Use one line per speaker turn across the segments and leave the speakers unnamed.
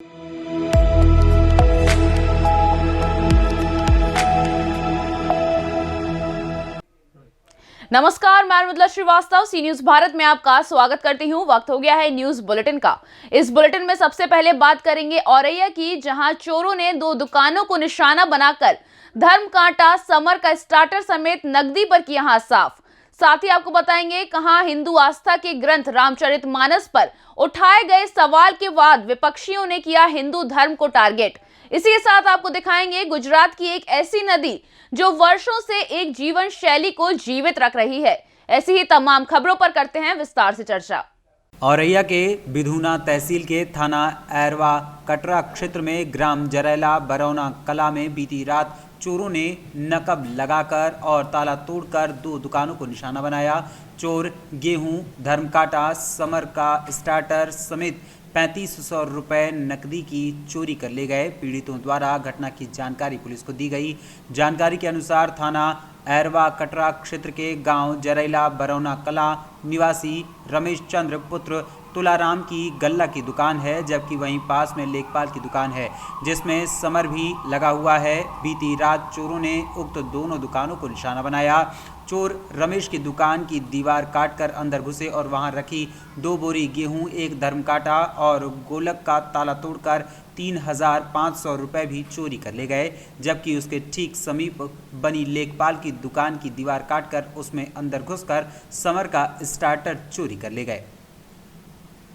नमस्कार, मैं मृदुला श्रीवास्तव सी न्यूज भारत में आपका स्वागत करती हूं। वक्त हो गया है न्यूज बुलेटिन का। इस बुलेटिन में सबसे पहले बात करेंगे औरैया की, जहां चोरों ने 2 दुकानों को निशाना बनाकर धर्म कांटा, समर का स्टार्टर समेत नकदी पर किया हाथ साफ। साथ ही आपको बताएंगे कहां हिंदू आस्था के ग्रंथ रामचरितमानस पर उठाए गए सवाल के बाद विपक्षियों ने किया हिंदू धर्म को टारगेट। इसी के साथ आपको दिखाएंगे गुजरात की एक ऐसी नदी जो वर्षों से एक जीवन शैली को जीवित रख रही है। ऐसी ही तमाम खबरों पर करते हैं विस्तार से चर्चा।
औरैया के बिधूना तहसील के थाना एरवा कटरा क्षेत्र में ग्राम जरैला बरौना कला में बीती रात चोरों ने नकब लगाकर और ताला तोड़कर 2 दुकानों को निशाना बनाया। चोर गेहूं, धर्मकाटा, समर का स्टार्टर समेत 3500 रुपये नकदी की चोरी कर ले गए। पीड़ितों द्वारा घटना की जानकारी पुलिस को दी गई। जानकारी के अनुसार थाना एरवा कटरा क्षेत्र के गांव जरैला बरौना कला निवासी रमेश चंद्र पुत्र तुलाराम की गल्ला की दुकान है, जबकि वहीं पास में लेखपाल की दुकान है जिसमें समर भी लगा हुआ है। बीती रात चोरों ने उक्त दोनों दुकानों को निशाना बनाया। चोर रमेश की दुकान की दीवार काटकर अंदर घुसे और वहां रखी 2 बोरी गेहूं, 1 धर्मकाटा और गोलक का ताला तोड़कर 3500 रुपये भी चोरी कर ले गए, जबकि उसके ठीक समीप बनी लेखपाल की दुकान की दीवार काटकर उसमें अंदर घुसकर समर का स्टार्टर चोरी कर ले गए।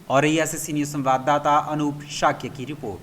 औरैया से सी न्यूज संवाददाता अनूप शाक्य की रिपोर्ट।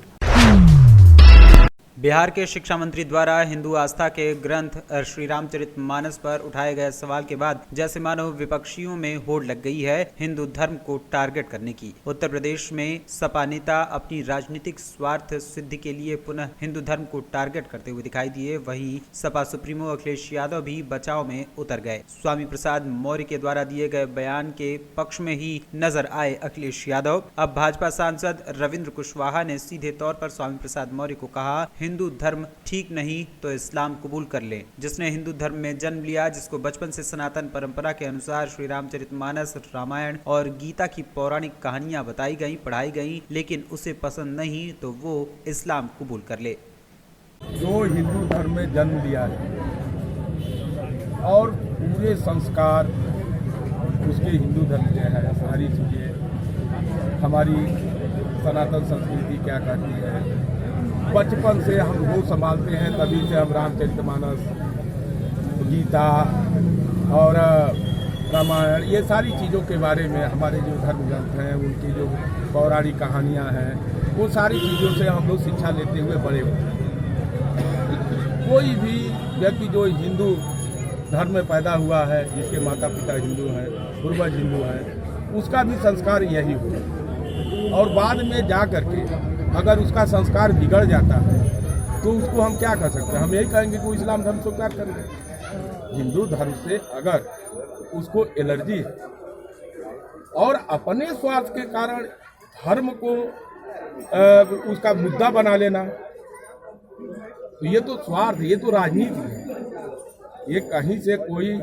बिहार के शिक्षा मंत्री द्वारा हिंदू आस्था के ग्रंथ श्री रामचरितमानस पर उठाए गए सवाल के बाद जैसे मानो विपक्षियों में होड़ लग गई है हिंदू धर्म को टारगेट करने की। उत्तर प्रदेश में सपा नेता अपनी राजनीतिक स्वार्थ सिद्धि के लिए पुनः हिंदू धर्म को टारगेट करते हुए दिखाई दिए। वहीं सपा सुप्रीमो अखिलेश यादव भी बचाव में उतर गए। स्वामी प्रसाद मौर्य के द्वारा दिए गए बयान के पक्ष में ही नजर आए अखिलेश यादव। अब भाजपा सांसद रविंद्र कुशवाहा ने सीधे तौर पर स्वामी प्रसाद मौर्य को कहा, हिंदू धर्म ठीक नहीं तो इस्लाम कबूल कर ले। जिसने हिंदू धर्म में जन्म लिया, जिसको बचपन से सनातन परंपरा के अनुसार श्री रामचरितमानस, रामायण और गीता की पौराणिक कहानियां बताई गई, पढ़ाई गई, लेकिन उसे पसंद नहीं तो वो इस्लाम कबूल कर ले।
जो हिंदू धर्म में जन्म लिया है और पूरे संस्कार उसके हिंदू धर्म के है, सारी चीजें हमारी सनातन संस्कृति क्या कहती है, बचपन से हम वो संभालते हैं, तभी से हम रामचरितमानस, गीता और रामायण ये सारी चीज़ों के बारे में हमारे जो धर्म ग्रंथ हैं, उनकी जो पौराणिक कहानियाँ हैं, वो सारी चीज़ों से हम लोग शिक्षा लेते हुए बड़े हुए। कोई भी व्यक्ति जो हिंदू धर्म में पैदा हुआ है, जिसके माता पिता हिंदू हैं, पूर्वज हिंदू हैं, उसका भी संस्कार यही हुआ। और बाद में जा करके अगर उसका संस्कार बिगड़ जाता है तो उसको हम क्या कर सकते हैं? हम यही कहेंगे कि वो इस्लाम धर्म स्वीकार करेंगे। हिंदू धर्म से अगर उसको एलर्जी है और अपने स्वार्थ के कारण धर्म को उसका मुद्दा बना लेना, तो ये तो स्वार्थ, ये तो राजनीति है। ये कहीं से कोई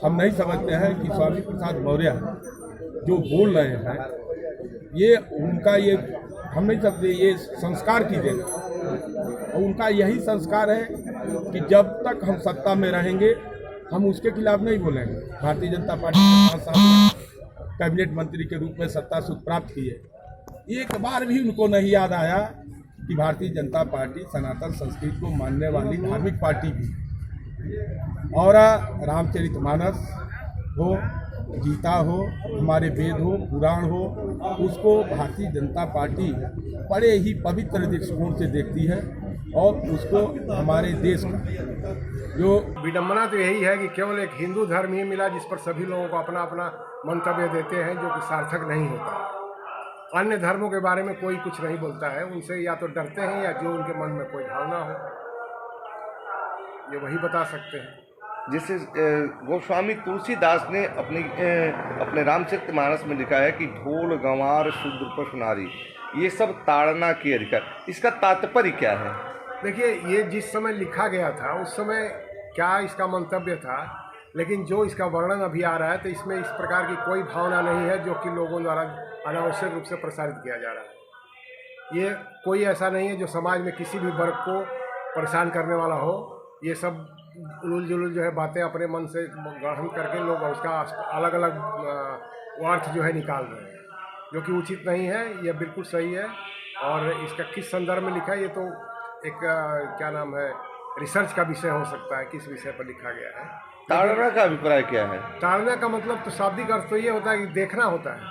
हम नहीं समझते हैं कि स्वामी प्रसाद मौर्य जो बोल रहे हैं ये उनका, ये हम नहीं सकते, ये संस्कार की देन और उनका यही संस्कार है कि जब तक हम सत्ता में रहेंगे हम उसके खिलाफ नहीं बोलेंगे। भारतीय जनता पार्टी के 5 साल कैबिनेट मंत्री के रूप में सत्ता सुख प्राप्त की है, एक बार भी उनको नहीं याद आया कि भारतीय जनता पार्टी सनातन संस्कृति को मानने वाली धार्मिक पार्टी भी, और रामचरितमानस हो, गीता हो, हमारे वेद हो, पुराण हो, उसको भारतीय जनता पार्टी बड़े ही पवित्र दृष्टिकोण से देखती है और उसको हमारे देश का जो
विडंबना तो यही है कि केवल एक हिंदू धर्म ही मिला जिस पर सभी लोगों को अपना अपना मंतव्य देते हैं, जो कि सार्थक नहीं होता। अन्य धर्मों के बारे में कोई कुछ नहीं बोलता है, उनसे या तो डरते हैं या जो उनके मन में कोई भावना हो ये वही बता सकते हैं।
जिससे गोस्वामी तुलसीदास ने अपने रामचरितमानस में लिखा है कि ढोल गंवार शूद्र पशु नारी ये सब ताड़ना की अधिकार, इसका तात्पर्य क्या है?
देखिए, ये जिस समय लिखा गया था उस समय क्या इसका मंतव्य था, लेकिन जो इसका वर्णन अभी आ रहा है तो इसमें इस प्रकार की कोई भावना नहीं है जो कि लोगों द्वारा अनावश्यक रूप से प्रसारित किया जा रहा है। ये कोई ऐसा नहीं है जो समाज में किसी भी वर्ग को परेशान करने वाला हो। ये सब उलूल जुलूल जो है बातें अपने मन से ग्रहण करके लोग उसका अलग अलग अर्थ जो है निकाल रहे हैं, जो कि उचित नहीं है। यह बिल्कुल सही है। और इसका किस संदर्भ में लिखा है, ये तो एक क्या नाम है, रिसर्च का विषय हो सकता है, किस विषय पर लिखा गया है।
ताड़ना का अभिप्राय क्या है?
ताड़ना का मतलब तो शाब्दिक अर्थ तो ये होता है कि देखना होता है।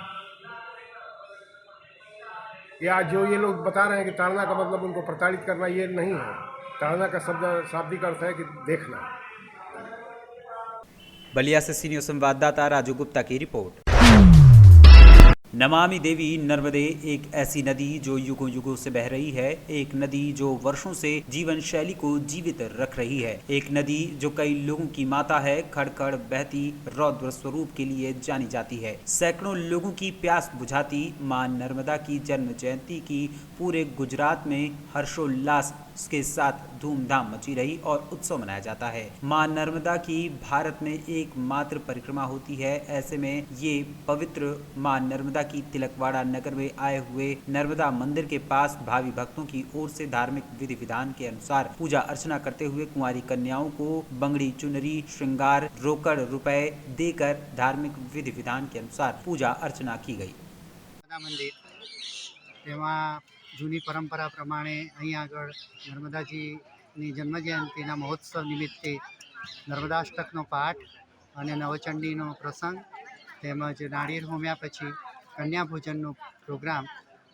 या जो ये लोग बता रहे हैं कि ताड़ना का मतलब उनको प्रताड़ित करना, ये नहीं है। ताड़ना का शब्द शाब्दिक अर्थ है कि देखना।
बलिया से सीनियर संवाददाता राजू गुप्ता की रिपोर्ट। नमामि देवी नर्मदे एक ऐसी नदी जो युगों युगों से बह रही है, एक नदी जो वर्षों से जीवन शैली को जीवित रख रही है, एक नदी जो कई लोगों की माता है, खड़खड़ बहती रौद्र स्वरूप के लिए जानी जाती है, सैकड़ों लोगों की प्यास बुझाती मां नर्मदा की जन्म जयंती की पूरे गुजरात में हर्षोल्लास के साथ धूमधाम मची रही और उत्सव मनाया जाता है। मां नर्मदा की भारत में एकमात्र परिक्रमा होती है। ऐसे में ये पवित्र मां नर्मदा की तिलकवाड़ा नगर में आए हुए नर्मदा मंदिर के पास भावी भक्तों की ओर से धार्मिक विधि विधान के अनुसार पूजा अर्चना करते हुए कुंवारी कन्याओं को बंगड़ी चुनरी श्रृंगार रोकड़ रुपए देकर धार्मिक विधि विधान के अनुसार पूजा अर्चना की गई।
મંદિર તેમાં જૂની પરંપરા પ્રમાણે અહીં આગળ નર્મદાજીની જન્મજયંતિના મહોત્સવ નિમિત્તે નર્મદાષ્ટકનો પાઠ અને નવચંડીનો પ્રસંગ તેમજ નાળિયેર હોમ્યા પછી કન્યાભોજનનો પ્રોગ્રામ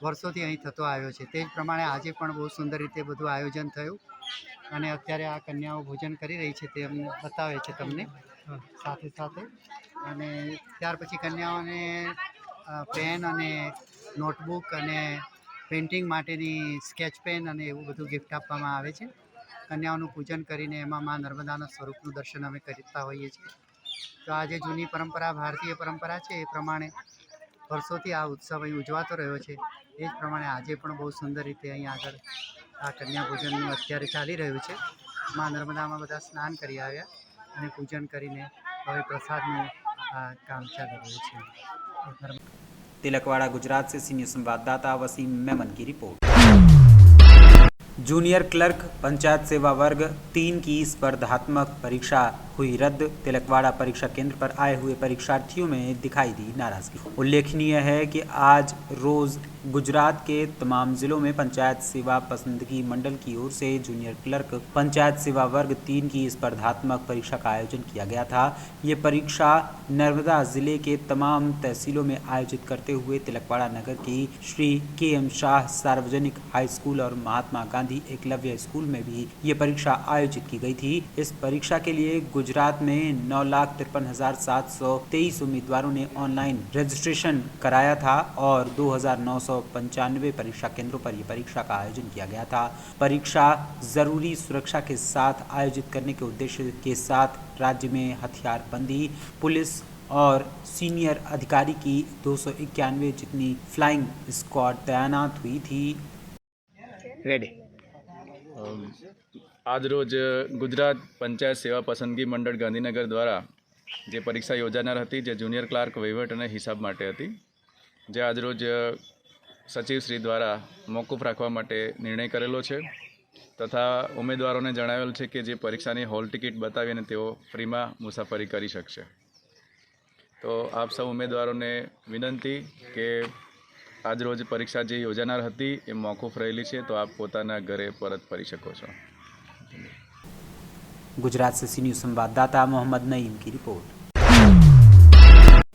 વર્ષોથી અહીં થતો આવ્યો છે। તે જ પ્રમાણે આજે પણ બહુ સુંદર રીતે બધું આયોજન થયું અને અત્યારે આ કન્યાઓ ભોજન કરી રહી છે તે અમને બતાવે છે તમને સાથે સાથે। અને ત્યાર પછી કન્યાઓને પેન અને નોટબુક અને પેઇન્ટિંગ માટેની સ્કેચ પેન અને એવું બધું ગિફ્ટ આપવામાં આવે છે। કન્યાઓનું પૂજન કરીને એમાં મા નર્મદાના સ્વરૂપનું દર્શન અમે કરતા હોઈએ છીએ। તો આ જે જૂની પરંપરા ભારતીય પરંપરા છે એ પ્રમાણે વર્ષોથી આ ઉત્સવ અહીં ઉજવાતો રહ્યો છે। એ જ પ્રમાણે આજે પણ બહુ સુંદર રીતે અહીં આગળ આ કન્યા ભોજનનું અત્યારે ચાલી રહ્યું છે। મા નર્મદામાં બધા સ્નાન કરી આવ્યા અને પૂજન કરીને હવે પ્રસાદનું કામ ચાલી રહ્યું છે।
तिलकवाड़ा गुजरात से सीनियर संवाददाता वसीम मेमन की रिपोर्ट। जूनियर क्लर्क पंचायत सेवा वर्ग 3 की स्पर्धात्मक परीक्षा हुई रद्द। तिलकवाड़ा परीक्षा केंद्र पर आए हुए परीक्षार्थियों में दिखाई दी नाराजगी। उल्लेखनीय है कि आज रोज गुजरात के तमाम जिलों में पंचायत सेवा पसंदगी मंडल की ओर से जूनियर क्लर्क पंचायत सेवा वर्ग 3 की स्पर्धात्मक परीक्षा का आयोजन किया गया था। ये परीक्षा नर्मदा जिले के तमाम तहसीलों में आयोजित करते हुए तिलकवाड़ा नगर की श्री KM शाह सार्वजनिक हाई स्कूल और महात्मा गांधी एकलव्य स्कूल में भी ये परीक्षा आयोजित की गई थी। इस परीक्षा के लिए गुजरात में 9,53,723 उम्मीदवारों ने ऑनलाइन रजिस्ट्रेशन कराया था और 2,995 परीक्षा केंद्रों पर यह परीक्षा का आयोजन किया गया था। परीक्षा जरूरी सुरक्षा के साथ आयोजित करने के उद्देश्य के साथ राज्य में हथियारबंदी पुलिस और सीनियर अधिकारी की 291 जितनी फ्लाइंग स्क्वाड तैनात हुई थी।
आज रोज गुजरात पंचायत सेवा पसंदगी मंडल गांधीनगर द्वारा जे परीक्षा योजानार हती जे जूनियर क्लार्क वहीवट अने हिसाब माटे हती जे आज रोज सचिव श्री द्वारा मोकूफ राखवा माटे निर्णय करेलो छे तथा उम्मीदवारों जणावेल छे कि जे परीक्षानी हॉल टिकिट बतावीने तेओ फ्रीमां मुसाफरी करी शकशे। तो आप सब उम्मीदवारों ने विनंती कि आज रोज परीक्षा जे योजानार हती ए मोकूफ रहेली छे तो आप पोताना घरे परत फरी शको छो।
गुजरात से सीनियर संवाददाता मोहम्मद नईम की रिपोर्ट।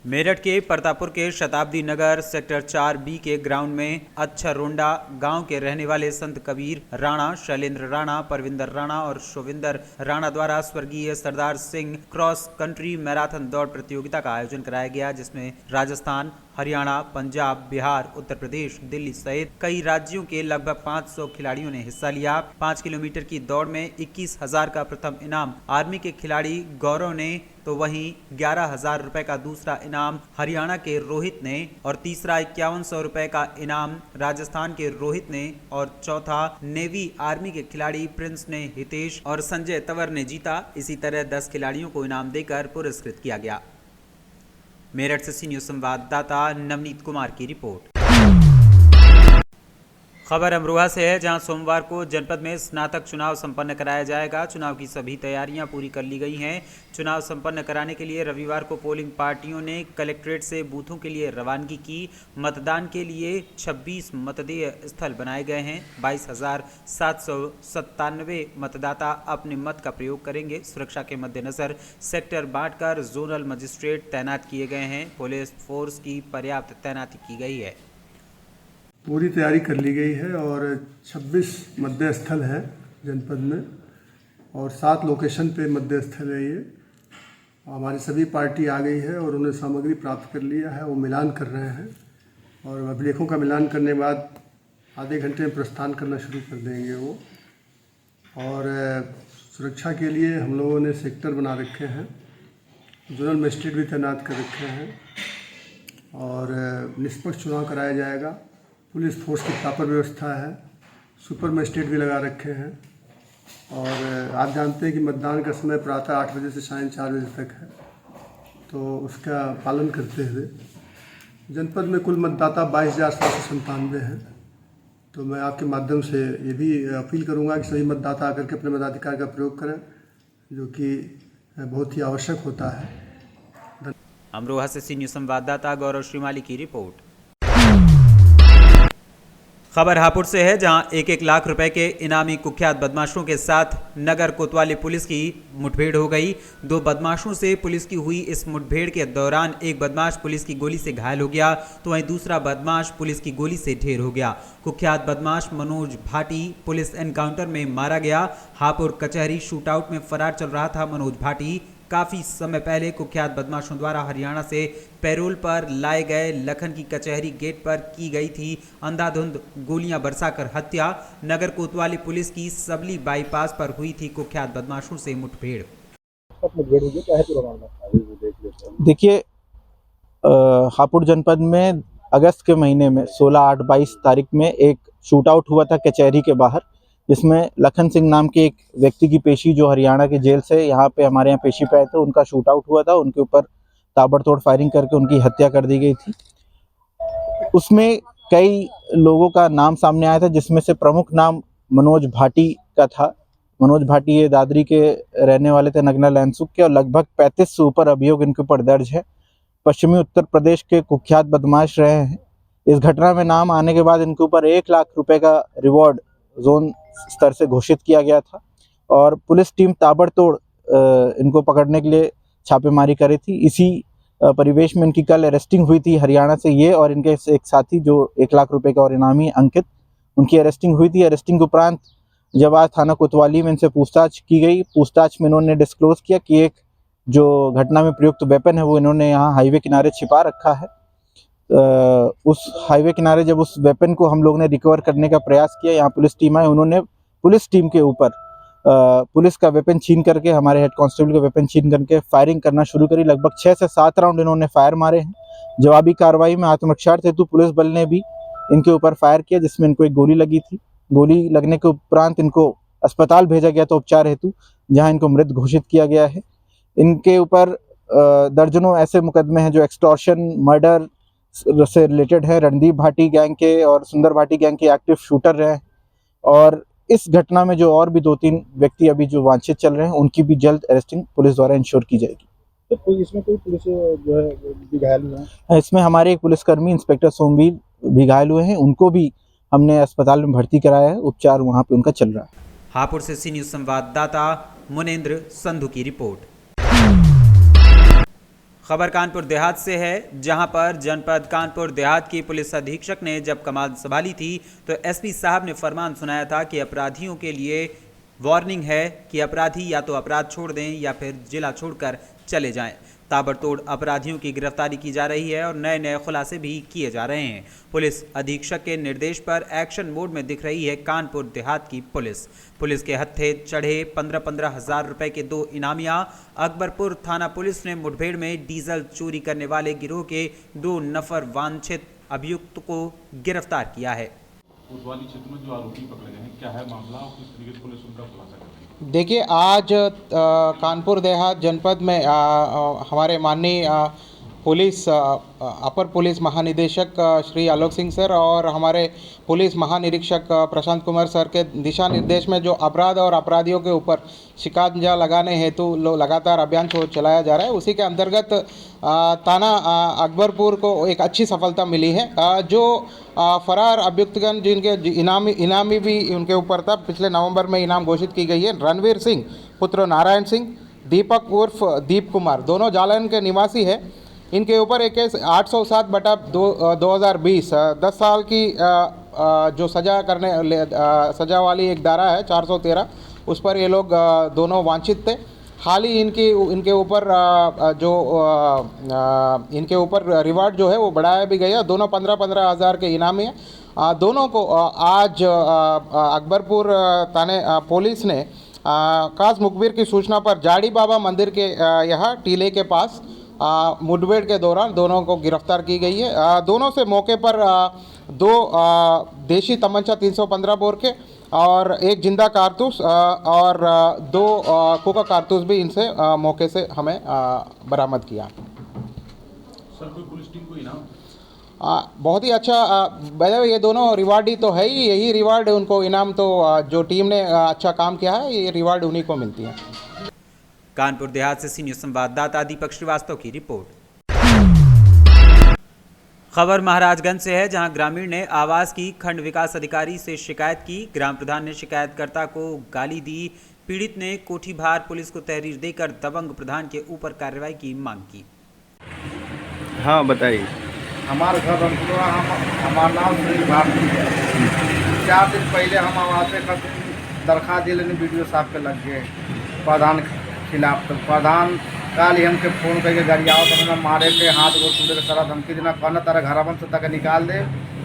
मेरठ के प्रतापपुर के शताब्दी नगर सेक्टर 4B के ग्राउंड में अच्छरोंडा गांव के रहने वाले संत कबीर राणा, शैलेंद्र राणा, परविंदर राणा और शोविंदर राणा द्वारा स्वर्गीय Sardar Singh cross country marathon दौड़ प्रतियोगिता का आयोजन कराया गया, जिसमें राजस्थान, हरियाणा, पंजाब, बिहार, उत्तर प्रदेश, दिल्ली सहित कई राज्यों के लगभग 500 खिलाड़ियों ने हिस्सा लिया। 5 किलोमीटर की दौड़ में 21,000 का प्रथम इनाम आर्मी के खिलाड़ी गौरव ने, तो वहीं 11,000 रुपए का दूसरा इनाम हरियाणा के रोहित ने और तीसरा 5100 रुपए का इनाम राजस्थान के रोहित ने और चौथा नेवी आर्मी के खिलाड़ी प्रिंस ने हितेश और संजय तंवर ने जीता। इसी तरह 10 खिलाड़ियों को इनाम देकर पुरस्कृत किया गया। मेरठ से सीनियर संवाददाता नवनीत कुमार की रिपोर्ट। खबर अमरोहा से है, जहां सोमवार को जनपद में स्नातक चुनाव संपन्न कराया जाएगा। चुनाव की सभी तैयारियां पूरी कर ली गई हैं। चुनाव संपन्न कराने के लिए रविवार को पोलिंग पार्टियों ने कलेक्ट्रेट से बूथों के लिए रवानगी की। मतदान के लिए 26 मतदेय स्थल बनाए गए हैं। 22,797 मतदाता अपने मत का प्रयोग करेंगे। सुरक्षा के मद्देनजर सेक्टर बांटकर जोनल मजिस्ट्रेट तैनात किए गए हैं। पुलिस फोर्स की पर्याप्त तैनाती की गई है।
पूरी तैयारी कर ली गई है और 26 मतदेय स्थल है जनपद में और 7 लोकेशन पे मतदेय स्थल है। ये हमारी सभी पार्टी आ गई है और उन्हें सामग्री प्राप्त कर लिया है। वो मिलान कर रहे हैं और अभिलेखों का मिलान करने के बाद आधे घंटे में प्रस्थान करना शुरू कर देंगे वो। और सुरक्षा के लिए हम लोगों ने सेक्टर बना रखे हैं, जोनल मजिस्ट्रेट भी तैनात कर रखे हैं और निष्पक्ष चुनाव कराया जाएगा। पुलिस फोर्स की प्रॉपर व्यवस्था है, सुपर मजिस्ट्रेट भी लगा रखे हैं और आप जानते हैं कि मतदान का समय प्रातः 8 बजे से सायं 4 बजे तक है, तो उसका पालन करते हुए जनपद में कुल मतदाता 22,797 हैं। तो मैं आपके माध्यम से ये भी अपील करूंगा कि सभी मतदाता आकर के अपने मताधिकार का प्रयोग करें, जो कि बहुत ही आवश्यक होता है।
अमरोहा से सी न्यूज़ संवाददाता गौरव श्रीमाली की रिपोर्ट। खबर हापुड़ से है, जहां 1-1 लाख रुपए के इनामी कुख्यात बदमाशों के साथ नगर कोतवाली पुलिस की मुठभेड़ हो गई। 2 बदमाशों से पुलिस की हुई इस मुठभेड़ के दौरान एक बदमाश पुलिस की गोली से घायल हो गया, तो वहीं दूसरा बदमाश पुलिस की गोली से ढेर हो गया। कुख्यात बदमाश मनोज भाटी पुलिस एनकाउंटर में मारा गया। हापुड़ कचहरी शूटआउट में फरार चल रहा था मनोज भाटी। काफ़ी समय पहले कुख्यात बदमाशों द्वारा हरियाणा से पैरोल पर लाए गए लखन की कचहरी गेट पर की गई थी अंधाधुंध गोलियां बरसाकर हत्या। नगर कोतवाली पुलिस की सबली बाईपास पर हुई थी कुख्यात बदमाशों से मुठभेड़।
देखिए, हापुड़ जनपद में अगस्त के महीने में 16-8-22 तारीख में एक शूटआउट हुआ था कचहरी के बाहर, जिसमें लखन सिंह नाम के एक व्यक्ति की पेशी जो हरियाणा के जेल से यहाँ पे हमारे यहाँ पेशी पे आए थे, उनका शूट आउट हुआ था। उनके ऊपर ताबड़तोड़ फायरिंग करके उनकी हत्या कर दी गई थी। उसमें कई लोगों का नाम सामने आया था, जिसमें से प्रमुख नाम मनोज भाटी का था। मनोज भाटी ये दादरी के रहने वाले थे, नगना लैंसुक के, और लगभग 35 से ऊपर अभियोग इनके ऊपर दर्ज है। पश्चिमी उत्तर प्रदेश के कुख्यात बदमाश रहे हैं। इस घटना में नाम आने के बाद इनके ऊपर 1 लाख रुपए का रिवॉर्ड जोन स्तर से घोषित किया गया था और पुलिस टीम ताबड़तोड़ इनको पकड़ने के लिए छापेमारी करी थी। इसी परिवेश में इनकी कल अरेस्टिंग हुई थी हरियाणा से, ये और इनके एक साथी जो 1 लाख रुपए का और इनामी अंकित, उनकी अरेस्टिंग हुई थी। अरेस्टिंग के उपरांत जब आज थाना कोतवाली में इनसे पूछताछ की गई, पूछताछ में इन्होंने डिस्क्लोज किया कि एक जो घटना में प्रयुक्त वेपन है वो इन्होंने यहाँ हाईवे किनारे छिपा रखा है। उस हाईवे किनारे जब उस वेपन को हम लोग ने रिकवर करने का प्रयास किया, यहाँ पुलिस टीम आई, उन्होंने पुलिस टीम के ऊपर पुलिस का वेपन छीन करके, हमारे हेड कांस्टेबल का वेपन छीन करके फायरिंग करना शुरू करी। लगभग 6 से 7 राउंड इन्होंने फायर मारे हैं। जवाबी कार्रवाई में आत्मरक्षार्थ हेतु पुलिस बल ने भी इनके ऊपर फायर किया, जिसमें इनको एक गोली लगी थी। गोली लगने के उपरांत इनको अस्पताल भेजा गया था उपचार हेतु, जहाँ इनको मृत घोषित किया गया है। इनके ऊपर दर्जनों ऐसे मुकदमे हैं जो एक्सटॉर्शन, मर्डर से रिलेटेड है। रणदीप भाटी गैंग के और सुंदर भाटी गैंग के एक्टिव शूटर रहे हैं और इस घटना में जो और भी 2-3 व्यक्ति अभी जो वांछित चल रहे हैं, उनकी भी जल्द अरेस्टिंग पुलिस द्वारा इंश्योर की जाएगी।
तो कोई इसमें कोई पुलिस जो है भी घायल हुए हैं?
इसमें हमारे एक पुलिसकर्मी इंस्पेक्टर सोमवीर भी घायल हुए हैं, उनको भी हमने अस्पताल में भर्ती कराया है, उपचार वहाँ पे उनका चल रहा है।
हापुड़ से सी न्यूज़ संवाददाता मुनेंद्र संधू की रिपोर्ट। खबर कानपुर देहात से है, जहां पर जनपद कानपुर देहात की पुलिस अधीक्षक ने जब कमान संभाली थी तो एसपी साहब ने फरमान सुनाया था कि अपराधियों के लिए वार्निंग है कि अपराधी या तो अपराध छोड़ दें या फिर जिला छोड़कर चले जाएं। ताबड़तोड़ अपराधियों की गिरफ्तारी की जा रही है और नए नए खुलासे भी किए जा रहे हैं। पुलिस अधीक्षक के निर्देश पर एक्शन मोड में दिख रही है कानपुर देहात की पुलिस। पुलिस के हत्थे चढ़े 15-15 हज़ार रुपए के 2 इनामिया। अकबरपुर थाना पुलिस ने मुठभेड़ में डीजल चोरी करने वाले गिरोह के 2 नफर वांछित अभियुक्त को गिरफ्तार किया है।
कोतवाली क्षेत्र में जो आरोपी पकड़े गए हैं, क्या है मामला और किस तरीके से पुलिस उनका खुलासा कर रही है?
देखिए, आज कानपुर देहात जनपद में हमारे माननीय
पुलिस अपर पुलिस महानिदेशक श्री आलोक सिंह सर और हमारे पुलिस महानिरीक्षक प्रशांत कुमार सर के दिशा निर्देश में जो अपराध और अपराधियों के ऊपर शिकंजा लगाने हेतु लगातार अभियान चलाया जा रहा है, उसी के अंतर्गत थाना अकबरपुर को एक अच्छी सफलता मिली है। जो फरार अभियुक्तगण जिनके इनामी भी उनके ऊपर था, पिछले नवंबर में इनाम घोषित की गई है। रणवीर सिंह पुत्र नारायण सिंह, दीपक उर्फ दीप कुमार, दोनों जालन के निवासी है। इनके ऊपर एक केस 807/2020 10 साल की जो सजा वाली एक धारा है 413, उस पर ये लोग दोनों वांछित थे। हाल ही इनके ऊपर इनके ऊपर रिवार्ड जो है वो बढ़ाया भी गया। दोनों 15-15 हज़ार के इनामी हैं। दोनों को आज अकबरपुर थाने पुलिस ने खास मुखबिर की सूचना पर जाड़ी बाबा मंदिर के यहाँ टीले के पास मुठभेड़ के दौरान दोनों को गिरफ्तार की गई है। दोनों से मौके पर 2 देशी तमंचा 315 बोर के और एक जिंदा कारतूस और 2 कोका कारतूस भी इनसे मौके से हमें बरामद किया।
सर कोई पुलिस टीम को इनाम?
बहुत ही अच्छा। ये दोनों रिवार्डी तो है ही, यही रिवार्ड उनको इनाम, तो जो टीम ने अच्छा काम किया है ये रिवार्ड उन्हीं को मिलती है।
कानपुर देहात से सीनियर संवाददाता दीपक श्रीवास्तव की रिपोर्ट। खबर महाराजगंज से है, जहां ग्रामीण ने आवास की खंड विकास अधिकारी से शिकायत की। ग्राम प्रधान ने शिकायतकर्ता को गाली दी। पीड़ित ने कोठीभार पुलिस को तहरीर देकर दबंग प्रधान के ऊपर कार्रवाई की मांग की।
हाँ बताइए।
हमारे घर रंगपुरा, हमारा नाम सुनील भारती है। 4 दिन पहले हम आवास का दरख्वास्त दिए लेने वीडियो साहब के लग गए प्रधान खिलाफ। तो प्रधान काल ही हमके फ़ोन करके गरियाओ तो मारे के हाथ गोड़ टूटे के सारा धमकी देना, कहना तारा घरवन से तक निकाल दे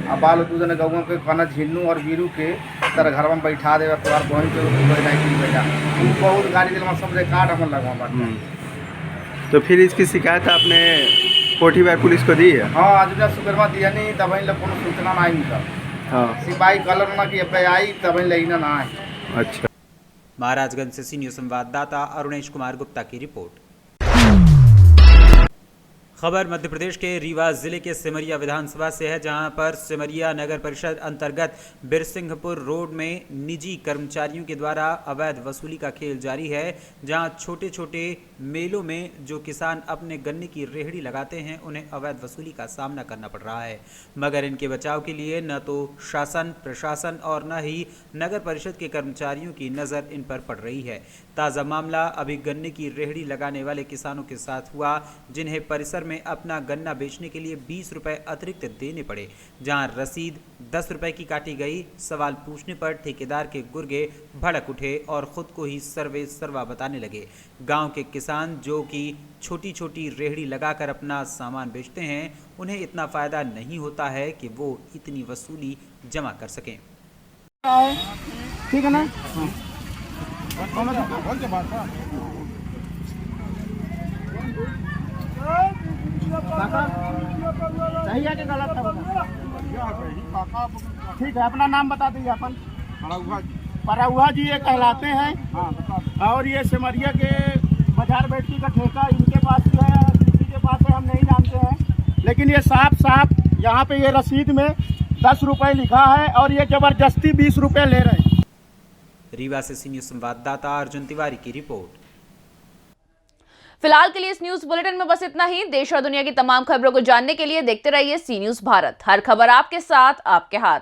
और बाल दूध ने गऊ के कहना झिन्नू और वीरू के तारा घर में बैठा दे तोहार बहन के बेटा बहुत गाड़ी दिल सब रिकॉर्ड हम लगा।
तो फिर इसकी शिकायत आपने कोठीबार पुलिस को दी है?
हाँ, आज शुक्रमा दिया नहीं, तब को सूचना ना आई। हाँ, सिपाही कलर ना कि आई तब लेना ना है।
अच्छा।
महाराजगंज से सीनियर संवाददाता अरुणेश कुमार गुप्ता की रिपोर्ट। खबर मध्य प्रदेश के रीवा जिले के सिमरिया विधानसभा से है, जहां पर सिमरिया नगर परिषद अंतर्गत बिरसिंहपुर रोड में निजी कर्मचारियों के द्वारा अवैध वसूली का खेल जारी है। जहां छोटे छोटे मेलों में जो किसान अपने गन्ने की रेहड़ी लगाते हैं, उन्हें अवैध वसूली का सामना करना पड़ रहा है। मगर इनके बचाव के लिए न तो शासन प्रशासन और न ही नगर परिषद के कर्मचारियों की नज़र इन पर पड़ रही है। ताज़ा मामला अभी गन्ने की रेहड़ी लगाने वाले किसानों के साथ हुआ, जिन्हें परिसर में अपना गन्ना बेचने के लिए 20 रुपए अतिरिक्त देने पड़े। जहां रसीद 10 रुपए की काटी गई। सवाल पूछने पर ठेकेदार के गुर्गे भड़क उठे और खुद को ही सर्वे सर्वा बताने लगे। गांव के किसान जो कि छोटी छोटी रेहड़ी लगाकर अपना सामान बेचते हैं, उन्हें इतना फायदा नहीं होता है कि वो इतनी वसूली जमा कर सकें।
ठीक है ना? सही है कि गलत है? ठीक है, अपना नाम बता दीजिए। अपन पराउहा जी ये कहलाते हैं और ये सिमरिया के बाजार बेटी का ठेका इनके पास ही है, किसी के पास है हम नहीं जानते हैं। लेकिन ये साफ यहाँ पे ये रसीद में 10 रुपए लिखा है और ये जबरदस्ती 20 रुपए ले रहे हैं।
रीवा से सीनियर संवाददाता अर्जुन तिवारी की रिपोर्ट।
फिलहाल के लिए इस न्यूज बुलेटिन में बस इतना ही। देश और दुनिया की तमाम खबरों को जानने के लिए देखते रहिए सी न्यूज भारत। हर खबर आपके साथ, आपके हाथ।